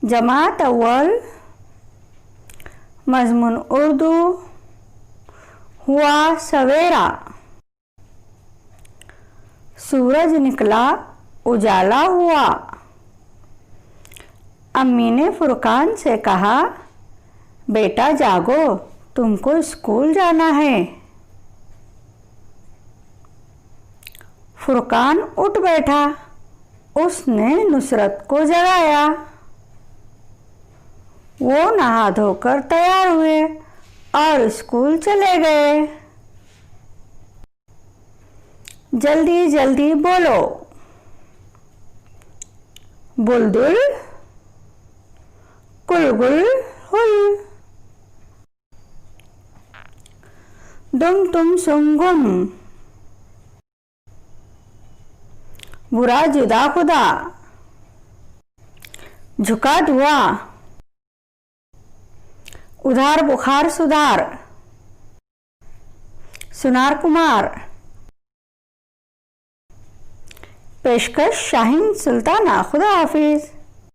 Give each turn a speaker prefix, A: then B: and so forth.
A: जमात अव्वल मजमून उर्दू हुआ सवेरा। सूरज निकला उजाला हुआ। अम्मी ने फुरकान से कहा, बेटा जागो, तुमको स्कूल जाना है। फुरकान उठ बैठा। उसने नुसरत को जगाया। वो नहा धोकर तैयार हुए और स्कूल चले गए। जल्दी जल्दी बोलो। बुलबुल कुलगुल हुल। दुम तुम सुंगुम। बुरा जुदा खुदा। झुका धुआ। उधार बुखार सुधार। सुनार कुमार। पेशकश शाहीन सुल्ताना। खुदा हाफिज।